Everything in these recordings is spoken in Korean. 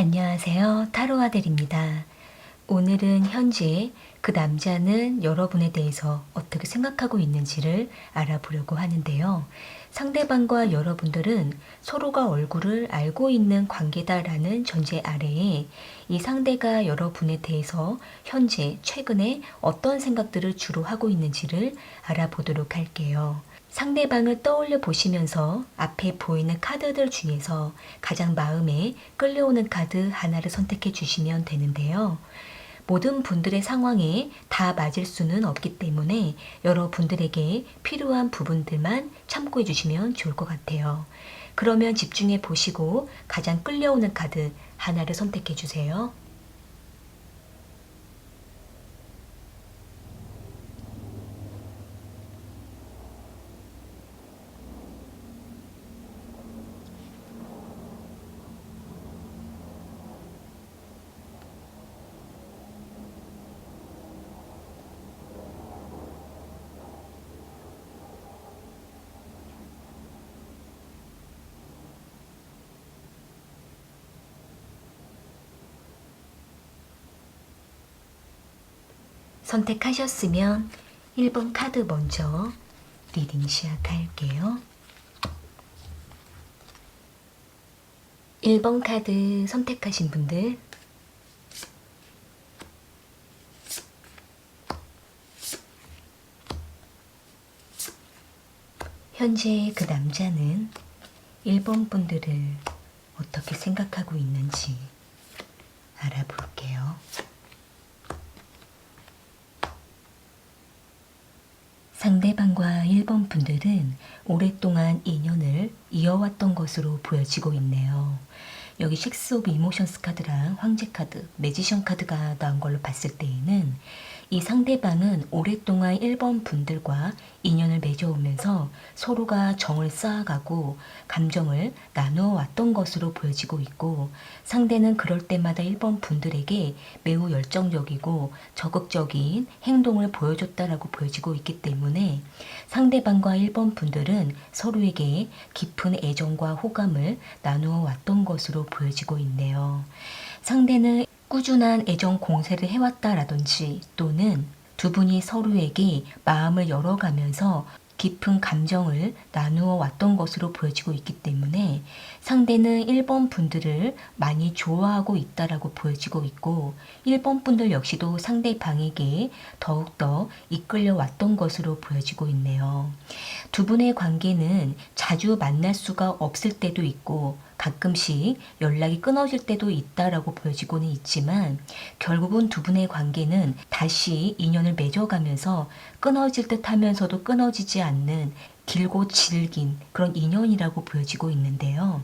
안녕하세요. 타로 아들입니다. 오늘은 현재 그 남자는 여러분에 대해서 어떻게 생각하고 있는지를 알아보려고 하는데요. 상대방과 여러분들은 서로가 얼굴을 알고 있는 관계다라는 전제 아래에 이 상대가 여러분에 대해서 현재 최근에 어떤 생각들을 주로 하고 있는지를 알아보도록 할게요. 상대방을 떠올려 보시면서 앞에 보이는 카드들 중에서 가장 마음에 끌려오는 카드 하나를 선택해 주시면 되는데요. 모든 분들의 상황에 다 맞을 수는 없기 때문에 여러분들에게 필요한 부분들만 참고해 주시면 좋을 것 같아요. 그러면 집중해 보시고 가장 끌려오는 카드 하나를 선택해 주세요. 선택하셨으면 1번 카드 먼저 리딩 시작할게요. 1번 카드 선택하신 분들 현재 그 남자는 1번 분들을 어떻게 생각하고 있는지 알아볼게요. 상대방과 1번 분들은 오랫동안 인연을 이어왔던 것으로 보여지고 있네요. 여기 식스 오브 이모션스 카드랑 황제 카드, 매지션 카드가 나온 걸로 봤을 때에는 이 상대방은 오랫동안 1번 분들과 인연을 맺어오면서 서로가 정을 쌓아가고 감정을 나누어 왔던 것으로 보여지고 있고, 상대는 그럴 때마다 1번 분들에게 매우 열정적이고 적극적인 행동을 보여줬다라고 보여지고 있기 때문에 상대방과 1번 분들은 서로에게 깊은 애정과 호감을 나누어 왔던 것으로 보여지고 있네요. 상대는 꾸준한 애정 공세를 해왔다라든지 또는 두 분이 서로에게 마음을 열어가면서 깊은 감정을 나누어 왔던 것으로 보여지고 있기 때문에 상대는 1번 분들을 많이 좋아하고 있다라고 보여지고 있고, 1번 분들 역시도 상대방에게 더욱더 이끌려 왔던 것으로 보여지고 있네요. 두 분의 관계는 자주 만날 수가 없을 때도 있고 가끔씩 연락이 끊어질 때도 있다라고 보여지고는 있지만, 결국은 두 분의 관계는 다시 인연을 맺어가면서 끊어질 듯 하면서도 끊어지지 않는 길고 질긴 그런 인연이라고 보여지고 있는데요.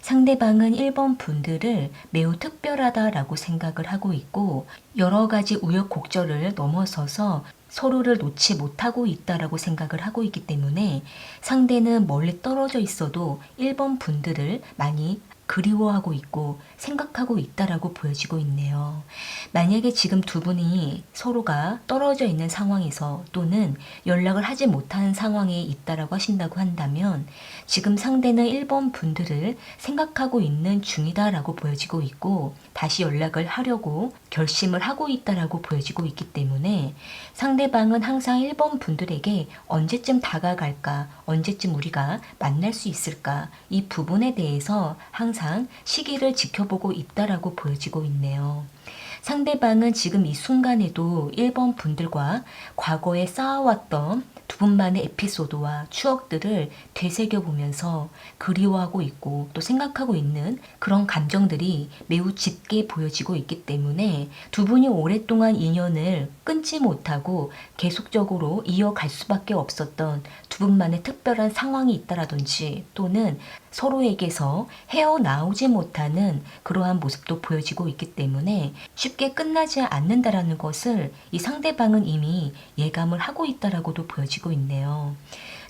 상대방은 1번 분들을 매우 특별하다라고 생각을 하고 있고, 여러 가지 우여곡절을 넘어서서 서로를 놓지 못하고 있다라고 생각을 하고 있기 때문에 상대는 멀리 떨어져 있어도 1번 분들을 많이 그리워하고 있고 생각하고 있다라고 보여지고 있네요. 만약에 지금 두 분이 서로가 떨어져 있는 상황에서 또는 연락을 하지 못하는 상황에 있다라고 하신다고 한다면 지금 상대는 1번 분들을 생각하고 있는 중이다라고 보여지고 있고 다시 연락을 하려고 결심을 하고 있다라고 보여지고 있기 때문에 상대방은 항상 1번 분들에게 언제쯤 다가갈까, 언제쯤 우리가 만날 수 있을까, 이 부분에 대해서 항상 시기를 지켜보고 있다라고 보여지고 있네요. 상대방은 지금 이 순간에도 1번 분들과 과거에 쌓아왔던 두 분만의 에피소드와 추억들을 되새겨보면서 그리워하고 있고 또 생각하고 있는 그런 감정들이 매우 짙게 보여지고 있기 때문에 두 분이 오랫동안 인연을 끊지 못하고 계속적으로 이어갈 수밖에 없었던 두 분만의 특별한 상황이 있다라든지 또는 서로에게서 헤어나오지 못하는 그러한 모습도 보여지고 있기 때문에 쉽게 끝나지 않는다라는 것을 이 상대방은 이미 예감을 하고 있다라고도 보여지고 있네요.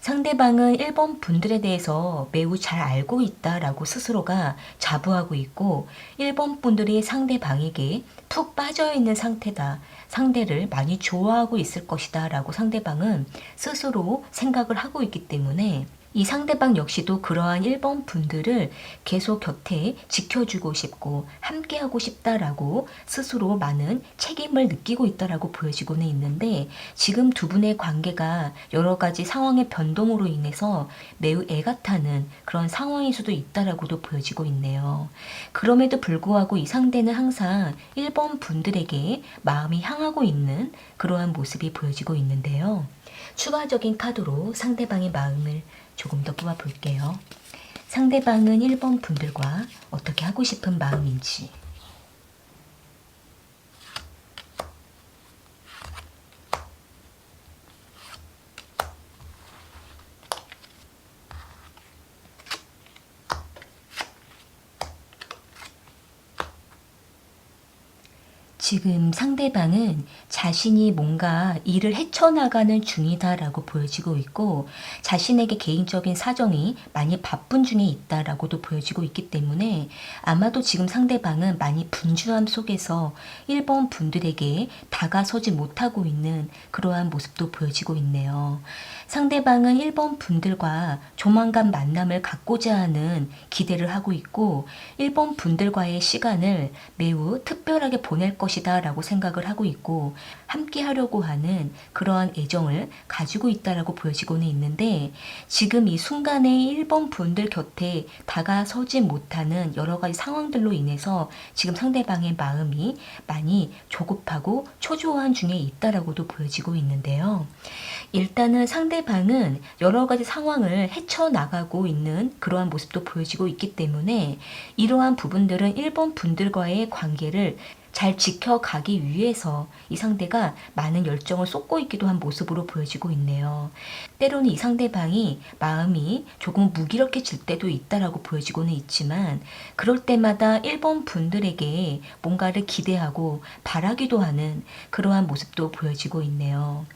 상대방은 1번 분들에 대해서 매우 잘 알고 있다라고 스스로가 자부하고 있고 1번 분들이 상대방에게 푹 빠져있는 상태다. 상대를 많이 좋아하고 있을 것이다 라고 상대방은 스스로 생각을 하고 있기 때문에 이 상대방 역시도 그러한 1번 분들을 계속 곁에 지켜주고 싶고 함께하고 싶다라고 스스로 많은 책임을 느끼고 있다라고 보여지고는 있는데, 지금 두 분의 관계가 여러 가지 상황의 변동으로 인해서 매우 애가 타는 그런 상황일 수도 있다라고도 보여지고 있네요. 그럼에도 불구하고 이 상대는 항상 1번 분들에게 마음이 향하고 있는 그러한 모습이 보여지고 있는데요. 추가적인 카드로 상대방의 마음을 조금 더 뽑아볼게요. 상대방은 1번 분들과 어떻게 하고 싶은 마음인지. 지금 상대방은 자신이 뭔가 일을 헤쳐나가는 중이다라고 보여지고 있고, 자신에게 개인적인 사정이 많이 바쁜 중에 있다라고도 보여지고 있기 때문에 아마도 지금 상대방은 많이 분주함 속에서 1번 분들에게 다가서지 못하고 있는 그러한 모습도 보여지고 있네요. 상대방은 1번 분들과 조만간 만남을 갖고자 하는 기대를 하고 있고, 1번 분들과의 시간을 매우 특별하게 보낼 것이다 라고 생각을 하고 있고, 함께 하려고 하는 그러한 애정을 가지고 있다라고 보여지고는 있는데, 지금 이 순간에 1번 분들 곁에 다가서지 못하는 여러 가지 상황들로 인해서 지금 상대방의 마음이 많이 조급하고 초조한 중에 있다라고도 보여지고 있는데요. 일단은 상대방은 여러 가지 상황을 헤쳐나가고 있는 그러한 모습도 보여지고 있기 때문에, 이러한 부분들은 1번 분들과의 관계를 잘 지켜가기 위해서 이 상대가 많은 열정을 쏟고 있기도 한 모습으로 보여지고 있네요. 때로는 이 상대방이 마음이 조금 무기력해질 때도 있다라고 보여지고는 있지만, 그럴 때마다 1번 분들에게 뭔가를 기대하고 바라기도 하는 그러한 모습도 보여지고 있네요.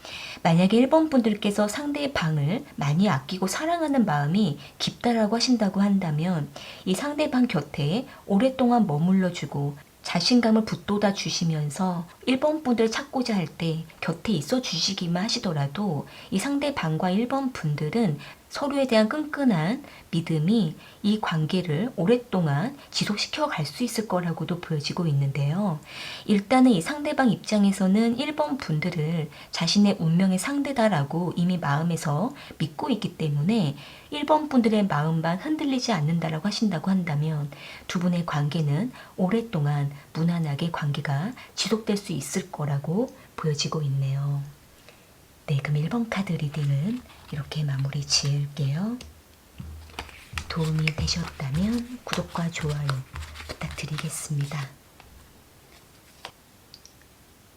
만약에 1번 분들께서 상대방을 많이 아끼고 사랑하는 마음이 깊다라고 하신다고 한다면, 이 상대방 곁에 오랫동안 머물러주고 자신감을 북돋아 주시면서 1번 분들 찾고자 할 때 곁에 있어 주시기만 하시더라도, 이 상대방과 1번 분들은 서로에 대한 끈끈한 믿음이 이 관계를 오랫동안 지속시켜 갈 수 있을 거라고도 보여지고 있는데요. 일단은 이 상대방 입장에서는 1번 분들을 자신의 운명의 상대다라고 이미 마음에서 믿고 있기 때문에 1번 분들의 마음만 흔들리지 않는다라고 하신다고 한다면, 두 분의 관계는 오랫동안 무난하게 관계가 지속될 수 있을 거라고 보여지고 있네요. 네, 그럼 1번 카드 리딩은 이렇게 마무리 지을게요. 도움이 되셨다면 구독과 좋아요 부탁드리겠습니다.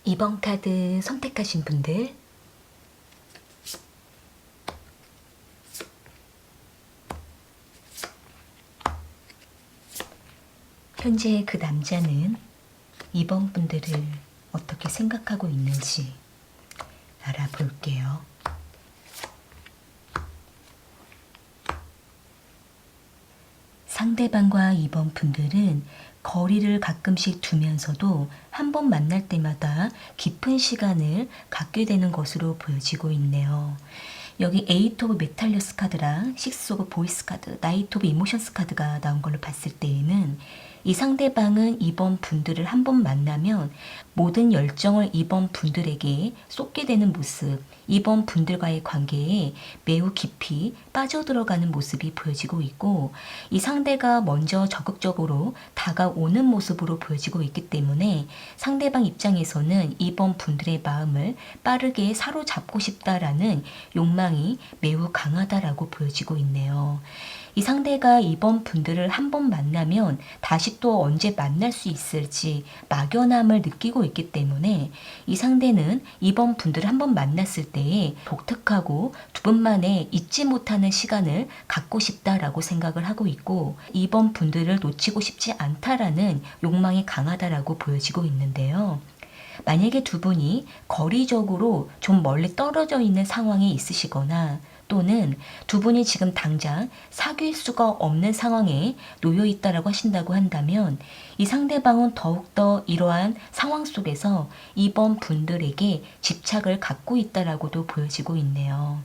2번 카드 선택하신 분들, 현재 그 남자는 2번 분들을 어떻게 생각하고 있는지 알아볼게요. 상대방과 2번 분들은 거리를 가끔씩 두면서도 한 번 만날 때마다 깊은 시간을 갖게 되는 것으로 보여지고 있네요. 여기 에이트 오브 메탈리어스 카드랑 식스 오브 보이스 카드, 나이트 오브 이모션스 카드가 나온 걸로 봤을 때에는, 이 상대방은 2번 분들을 한 번 만나면 모든 열정을 2번 분들에게 쏟게 되는 모습, 2번 분들과의 관계에 매우 깊이 빠져들어가는 모습이 보여지고 있고, 이 상대가 먼저 적극적으로 다가오는 모습으로 보여지고 있기 때문에 상대방 입장에서는 2번 분들의 마음을 빠르게 사로잡고 싶다라는 욕망이 매우 강하다라고 보여지고 있네요. 이 상대가 2번 분들을 한 번 만나면 다시 또 언제 만날 수 있을지 막연함을 느끼고 있기 때문에, 이 상대는 2번 분들을 한 번 만났을 때에 독특하고 두 분만의 잊지 못하는 시간을 갖고 싶다라고 생각을 하고 있고, 2번 분들을 놓치고 싶지 않다라는 욕망이 강하다라고 보여지고 있는데요. 만약에 두 분이 거리적으로 좀 멀리 떨어져 있는 상황에 있으시거나, 또는 두 분이 지금 당장 사귈 수가 없는 상황에 놓여 있다라고 하신다고 한다면, 이 상대방은 더욱더 이러한 상황 속에서 2번 분들에게 집착을 갖고 있다라고도 보여지고 있네요.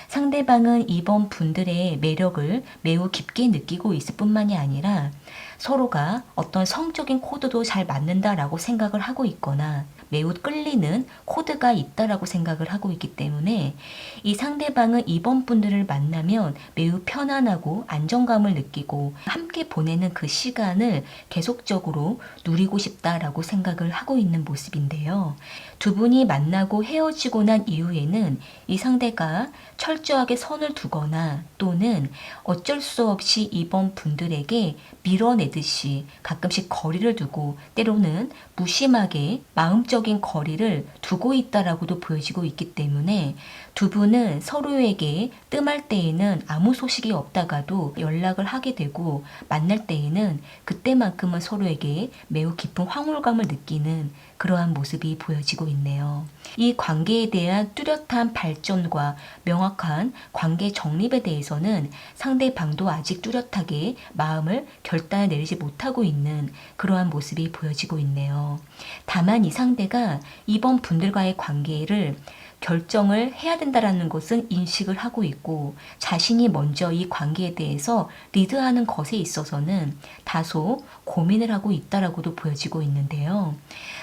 상대방은 이번 분들의 매력을 매우 깊게 느끼고 있을 뿐만이 아니라 서로가 어떤 성적인 코드도 잘 맞는다라고 생각을 하고 있거나 매우 끌리는 코드가 있다라고 생각을 하고 있기 때문에 이 상대방은 이번 분들을 만나면 매우 편안하고 안정감을 느끼고 함께 보내는 그 시간을 계속적으로 누리고 싶다라고 생각을 하고 있는 모습인데요. 두 분이 만나고 헤어지고 난 이후에는 이 상대가 철저하게 선을 두거나 또는 어쩔 수 없이 이번 분들에게 밀어내듯이 가끔씩 거리를 두고 때로는 무심하게 마음적인 거리를 두고 있다라고도 보여지고 있기 때문에 두 분은 서로에게 뜸할 때에는 아무 소식이 없다가도 연락을 하게 되고 만날 때에는 그때만큼은 서로에게 매우 깊은 황홀감을 느끼는 그러한 모습이 보여지고 있네요. 이 관계에 대한 뚜렷한 발전과 명확한 관계 정립에 대해서는 상대방도 아직 뚜렷하게 마음을 결단을 내리지 못하고 있는 그러한 모습이 보여지고 있네요. 다만 이 상대가 이번 분들과의 관계를 결정을 해야 된다라는 것은 인식을 하고 있고 자신이 먼저 이 관계에 대해서 리드하는 것에 있어서는 다소 고민을 하고 있다라고도 보여지고 있는데요.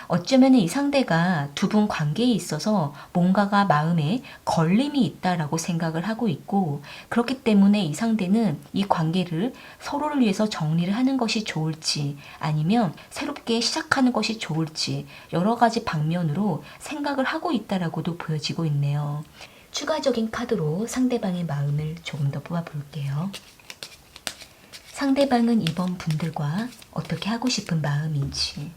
어쩌면 이 상대가 두 분 관계에 있어서 뭔가가 마음에 걸림이 있다라고 생각을 하고 있고 그렇기 때문에 이 상대는 이 관계를 서로를 위해서 정리를 하는 것이 좋을지 아니면 새롭게 시작하는 것이 좋을지 여러 가지 방면으로 생각을 하고 있다라고도 보여지고 있네요. 추가적인 카드로 상대방의 마음을 조금 더 뽑아볼게요. 상대방은 이번 분들과 어떻게 하고 싶은 마음인지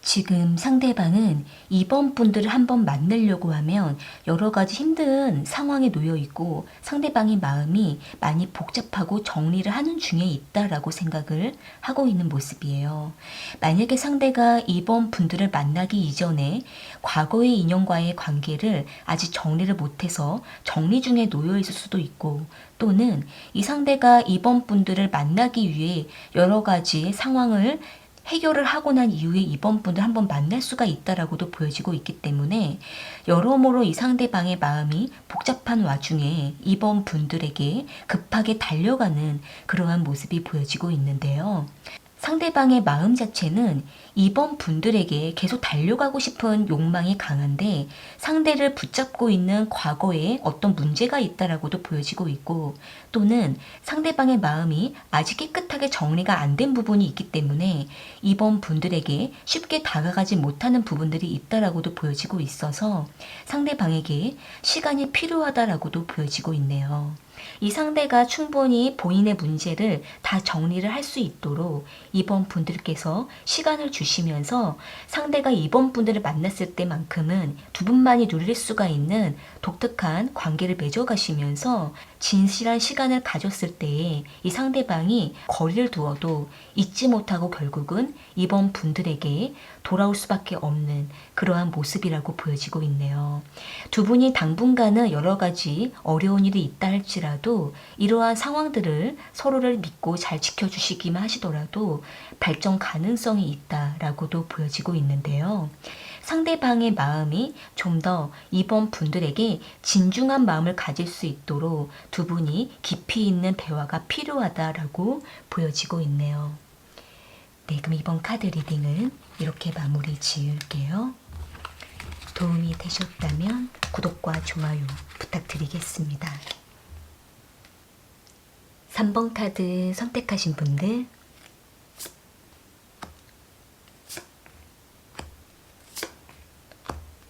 지금 상대방은 이번 분들을 한번 만나려고 하면 여러 가지 힘든 상황에 놓여 있고 상대방의 마음이 많이 복잡하고 정리를 하는 중에 있다라고 생각을 하고 있는 모습이에요. 만약에 상대가 이번 분들을 만나기 이전에 과거의 인연과의 관계를 아직 정리를 못해서 정리 중에 놓여 있을 수도 있고 또는 이 상대가 이번 분들을 만나기 위해 여러 가지 상황을 해결을 하고 난 이후에 이번 분들 한번 만날 수가 있다라고도 보여지고 있기 때문에 여러모로 이 상대방의 마음이 복잡한 와중에 이번 분들에게 급하게 달려가는 그러한 모습이 보여지고 있는데요. 상대방의 마음 자체는 이번 분들에게 계속 달려가고 싶은 욕망이 강한데 상대를 붙잡고 있는 과거에 어떤 문제가 있다라고도 보여지고 있고 또는 상대방의 마음이 아직 깨끗하게 정리가 안 된 부분이 있기 때문에 이번 분들에게 쉽게 다가가지 못하는 부분들이 있다라고도 보여지고 있어서 상대방에게 시간이 필요하다라고도 보여지고 있네요. 이 상대가 충분히 본인의 문제를 다 정리를 할 수 있도록 이번 분들께서 시간을 주시면서 상대가 이번 분들을 만났을 때만큼은 두 분만이 누릴 수가 있는 독특한 관계를 맺어가시면서 진실한 시간을 가졌을 때에 이 상대방이 거리를 두어도 잊지 못하고 결국은 이번 분들에게 돌아올 수밖에 없는 그러한 모습이라고 보여지고 있네요. 두 분이 당분간은 여러 가지 어려운 일이 있다 할지라도 이러한 상황들을 서로를 믿고 잘 지켜주시기만 하시더라도 발전 가능성이 있다라고도 보여지고 있는데요. 상대방의 마음이 좀 더 이번 분들에게 진중한 마음을 가질 수 있도록 두 분이 깊이 있는 대화가 필요하다라고 보여지고 있네요. 네, 그럼 이번 카드 리딩은 이렇게 마무리 지을게요. 도움이 되셨다면 구독과 좋아요 부탁드리겠습니다. 3번 카드 선택하신 분들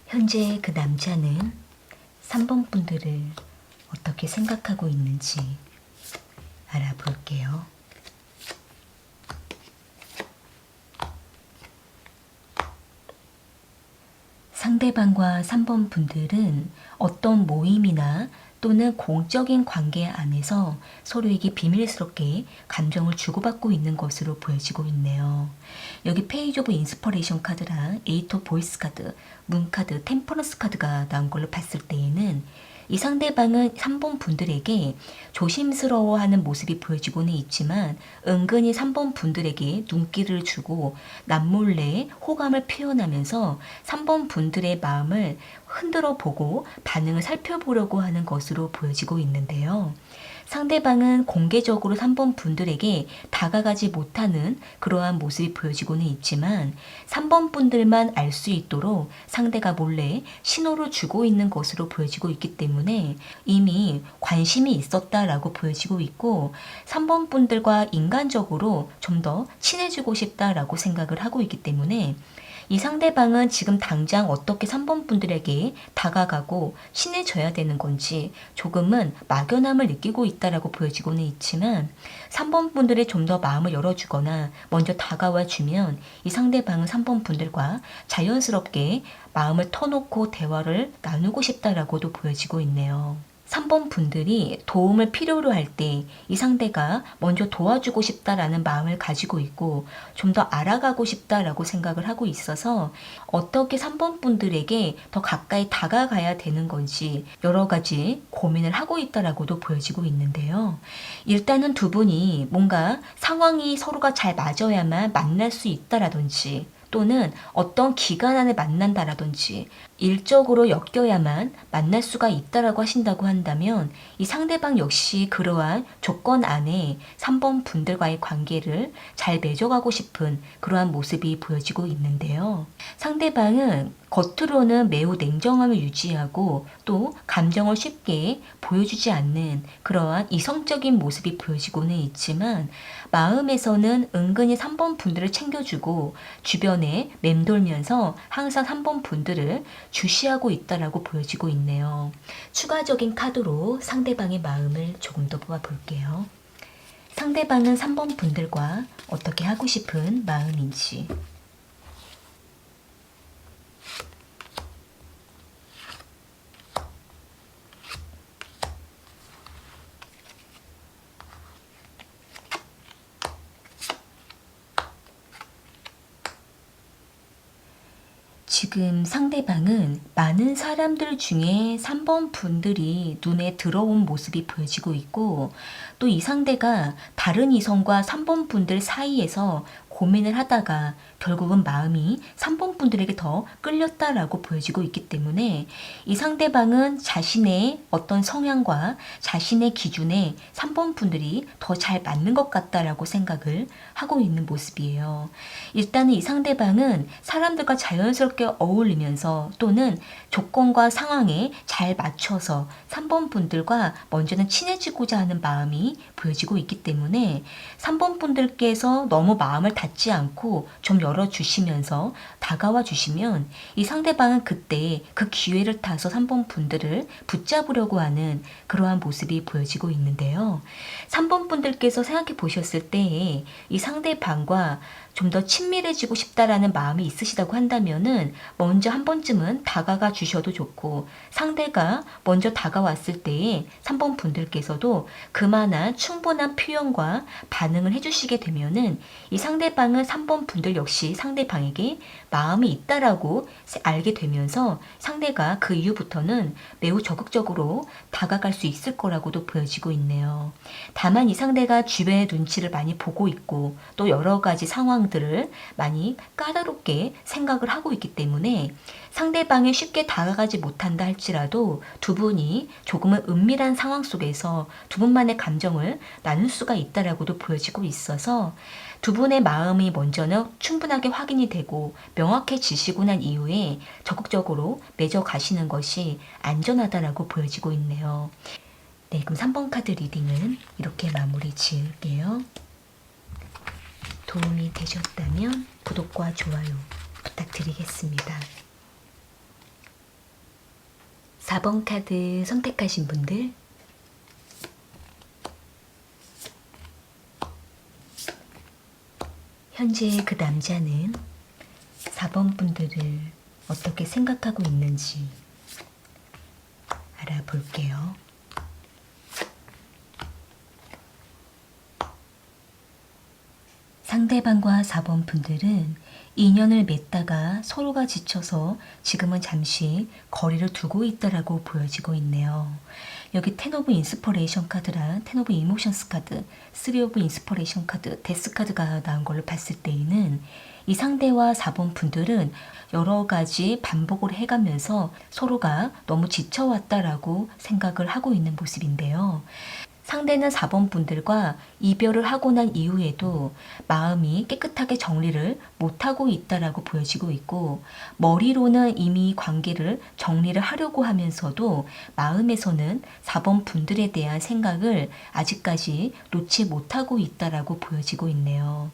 현재 그 남자는 3번 분들을 어떻게 생각하고 있는지 알아볼게요. 상대방과 3번 분들은 어떤 모임이나 또는 공적인 관계 안에서 서로에게 비밀스럽게 감정을 주고받고 있는 것으로 보여지고 있네요. 여기 페이지 오브 인스퍼레이션 카드랑 에이트 오브 보이스 카드, 문 카드, 템퍼런스 카드가 나온 걸로 봤을 때에는 이 상대방은 3번 분들에게 조심스러워하는 모습이 보여지고는 있지만 은근히 3번 분들에게 눈길을 주고 남몰래 호감을 표현하면서 3번 분들의 마음을 흔들어 보고 반응을 살펴보려고 하는 것으로 보여지고 있는데요. 상대방은 공개적으로 3번 분들에게 다가가지 못하는 그러한 모습이 보여지고는 있지만 3번 분들만 알 수 있도록 상대가 몰래 신호를 주고 있는 것으로 보여지고 있기 때문에 이미 관심이 있었다라고 보여지고 있고 3번 분들과 인간적으로 좀 더 친해지고 싶다라고 생각을 하고 있기 때문에 이 상대방은 지금 당장 어떻게 3번 분들에게 다가가고 친해져야 되는 건지 조금은 막연함을 느끼고 있다라고 보여지고는 있지만 3번 분들이 좀 더 마음을 열어주거나 먼저 다가와 주면 이 상대방은 3번 분들과 자연스럽게 마음을 터놓고 대화를 나누고 싶다라고도 보여지고 있네요. 3번 분들이 도움을 필요로 할 때 이 상대가 먼저 도와주고 싶다라는 마음을 가지고 있고 좀 더 알아가고 싶다라고 생각을 하고 있어서 어떻게 3번 분들에게 더 가까이 다가가야 되는 건지 여러 가지 고민을 하고 있다라고도 보여지고 있는데요. 일단은 두 분이 뭔가 상황이 서로가 잘 맞아야만 만날 수 있다라든지 또는 어떤 기간 안에 만난다라든지 일적으로 엮여야만 만날 수가 있다라고 하신다고 한다면 이 상대방 역시 그러한 조건 안에 3번 분들과의 관계를 잘 맺어가고 싶은 그러한 모습이 보여지고 있는데요. 상대방은 겉으로는 매우 냉정함을 유지하고 또 감정을 쉽게 보여주지 않는 그러한 이성적인 모습이 보여지고는 있지만 마음에서는 은근히 3번 분들을 챙겨주고 주변에 맴돌면서 항상 3번 분들을 주시하고 있다라고 보여지고 있네요. 추가적인 카드로 상대방의 마음을 조금 더 뽑아볼게요. 상대방은 3번 분들과 어떻게 하고 싶은 마음인지 지금 상대방은 많은 사람들 중에 3번 분들이 눈에 들어온 모습이 보여지고 있고 또 이 상대가 다른 이성과 3번 분들 사이에서 고민을 하다가 결국은 마음이 3번 분들에게 더 끌렸다라고 보여지고 있기 때문에 이 상대방은 자신의 어떤 성향과 자신의 기준에 3번 분들이 더 잘 맞는 것 같다라고 생각을 하고 있는 모습이에요. 일단은 이 상대방은 사람들과 자연스럽게 어울리면서 또는 조건과 상황에 잘 맞춰서 3번 분들과 먼저는 친해지고자 하는 마음이 보여지고 있기 때문에 3번 분들께서 너무 마음을 닫지 않고 좀 열어주시면서 다가와 주시면 이 상대방은 그때 그 기회를 타서 3번 분들을 붙잡으려고 하는 그러한 모습이 보여지고 있는데요. 3번 분들께서 생각해 보셨을 때에 이 상대방과 좀 더 친밀해지고 싶다라는 마음이 있으시다고 한다면은 먼저 한 번쯤은 다가가 주셔도 좋고 상대가 먼저 다가왔을 때에 3번 분들께서도 그만한 충분한 표현과 반응을 해주시게 되면은 이 상대방은 3번 분들 역시 상대방에게 마음이 있다라고 알게 되면서 상대가 그 이후부터는 매우 적극적으로 다가갈 수 있을 거라고도 보여지고 있네요. 다만 이 상대가 주변의 눈치를 많이 보고 있고 또 여러 가지 상황들을 많이 까다롭게 생각을 하고 있기 때문에 상대방이 쉽게 다가가지 못한다 할지라도 두 분이 조금은 은밀한 상황 속에서 두 분만의 감정을 나눌 수가 있다라고도 보여지고 있어서 두 분의 마음이 먼저는 충분하게 확인이 되고 명확해지시고 난 이후에 적극적으로 맺어 가시는 것이 안전하다라고 보여지고 있네요. 네, 그럼 3번 카드 리딩은 이렇게 마무리 지을게요. 도움이 되셨다면 구독과 좋아요 부탁드리겠습니다. 4번 카드 선택하신 분들 현재 그 남자는 4번 분들을 어떻게 생각하고 있는지 알아볼게요. 상대방과 4번 분들은 인연을 맺다가 서로가 지쳐서 지금은 잠시 거리를 두고 있다라고 보여지고 있네요. 여기 텐 오브 인스퍼레이션 카드랑 텐 오브 이모션스 카드, 3 오브 인스퍼레이션 카드, 데스 카드가 나온 걸로 봤을 때에는 이 상대와 4번 분들은 여러 가지 반복을 해가면서 서로가 너무 지쳐왔다라고 생각을 하고 있는 모습인데요. 상대는 4번 분들과 이별을 하고 난 이후에도 마음이 깨끗하게 정리를 못하고 있다라고 보여지고 있고, 머리로는 이미 관계를 정리를 하려고 하면서도 마음에서는 4번 분들에 대한 생각을 아직까지 놓지 못하고 있다라고 보여지고 있네요.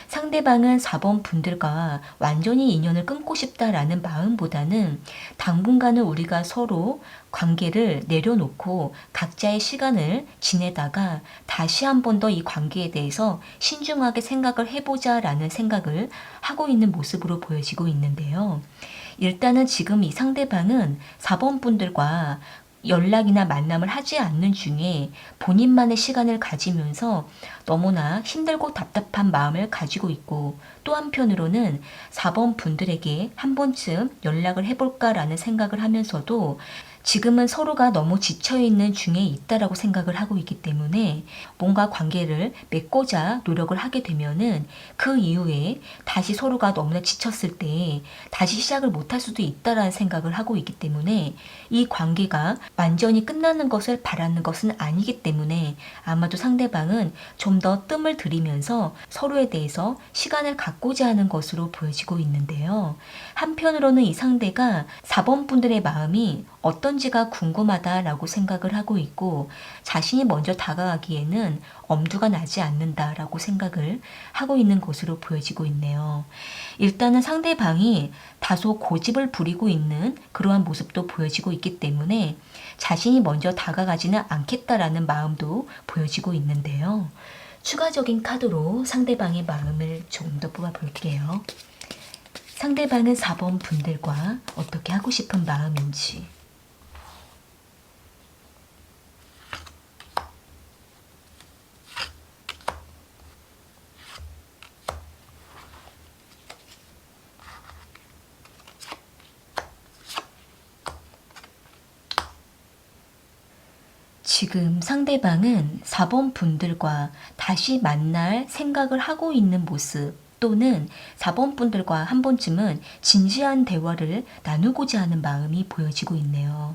상대방은 4번 분들과 완전히 인연을 끊고 싶다라는 마음보다는 당분간은 우리가 서로 관계를 내려놓고 각자의 시간을 지내다가 다시 한 번 더 이 관계에 대해서 신중하게 생각을 해보자라는 생각을 하고 있는 모습으로 보여지고 있는데요. 일단은 지금 이 상대방은 4번 분들과 연락이나 만남을 하지 않는 중에 본인만의 시간을 가지면서 너무나 힘들고 답답한 마음을 가지고 있고, 또 한편으로는 4번 분들에게 한 번쯤 연락을 해볼까라는 생각을 하면서도 지금은 서로가 너무 지쳐있는 중에 있다라고 생각을 하고 있기 때문에 뭔가 관계를 맺고자 노력을 하게 되면은 그 이후에 다시 서로가 너무나 지쳤을 때 다시 시작을 못할 수도 있다라는 생각을 하고 있기 때문에 이 관계가 완전히 끝나는 것을 바라는 것은 아니기 때문에 아마도 상대방은 좀 더 뜸을 들이면서 서로에 대해서 시간을 갖고자 하는 것으로 보여지고 있는데요. 한편으로는 이 상대가 4번 분들의 마음이 어떤지가 궁금하다라고 생각을 하고 있고, 자신이 먼저 다가가기에는 엄두가 나지 않는다라고 생각을 하고 있는 것으로 보여지고 있네요. 일단은 상대방이 다소 고집을 부리고 있는 그러한 모습도 보여지고 있기 때문에 자신이 먼저 다가가지는 않겠다라는 마음도 보여지고 있는데요. 추가적인 카드로 상대방의 마음을 조금 더 뽑아볼게요. 상대방은 4번 분들과 어떻게 하고 싶은 마음인지. 지금 상대방은 4번 분들과 다시 만날 생각을 하고 있는 모습, 또는 4번 분들과 한 번쯤은 진지한 대화를 나누고자 하는 마음이 보여지고 있네요.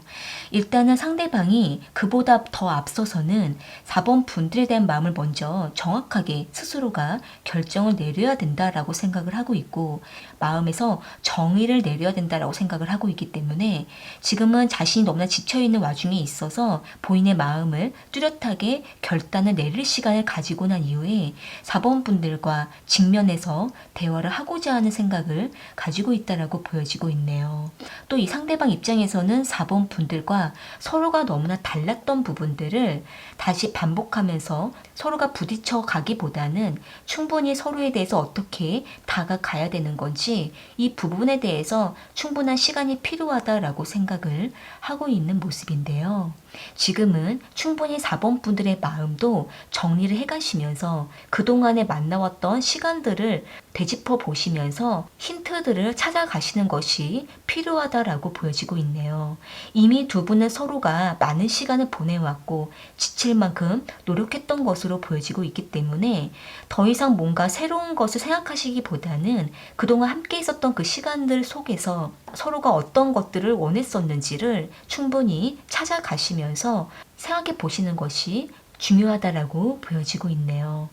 일단은 상대방이 그보다 더 앞서서는 4번 분들에 대한 마음을 먼저 정확하게 스스로가 결정을 내려야 된다라고 생각을 하고 있고, 마음에서 정의를 내려야 된다라고 생각을 하고 있기 때문에 지금은 자신이 너무나 지쳐있는 와중에 있어서 본인의 마음을 뚜렷하게 결단을 내릴 시간을 가지고 난 이후에 4번 분들과 직면해서 대화를 하고자 하는 생각을 가지고 있다라고 보여지고 있네요. 또 이 상대방 입장에서는 4번 분들과 서로가 너무나 달랐던 부분들을 다시 반복하면서 서로가 부딪혀 가기보다는 충분히 서로에 대해서 어떻게 다가가야 되는 건지 이 부분에 대해서 충분한 시간이 필요하다라고 생각을 하고 있는 모습인데요. 지금은 충분히 4번 분들의 마음도 정리를 해가시면서 그동안에 만나왔던 시간들을 되짚어 보시면서 힌트들을 찾아가시는 것이 필요하다라고 보여지고 있네요. 이미 두 분은 서로가 많은 시간을 보내왔고 지칠 만큼 노력했던 것으로 보여지고 있기 때문에 더 이상 뭔가 새로운 것을 생각하시기보다는 그동안 함께 있었던 그 시간들 속에서 서로가 어떤 것들을 원했었는지를 충분히 찾아가시면서 생각해 보시는 것이 중요하다라고 보여지고 있네요.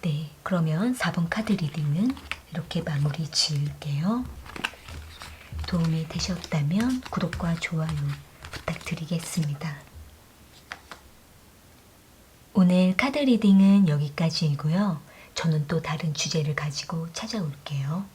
네, 그러면 4번 카드 리딩은 이렇게 마무리 지을게요. 도움이 되셨다면 구독과 좋아요 부탁드리겠습니다. 오늘 카드 리딩은 여기까지이고요. 저는 또 다른 주제를 가지고 찾아올게요.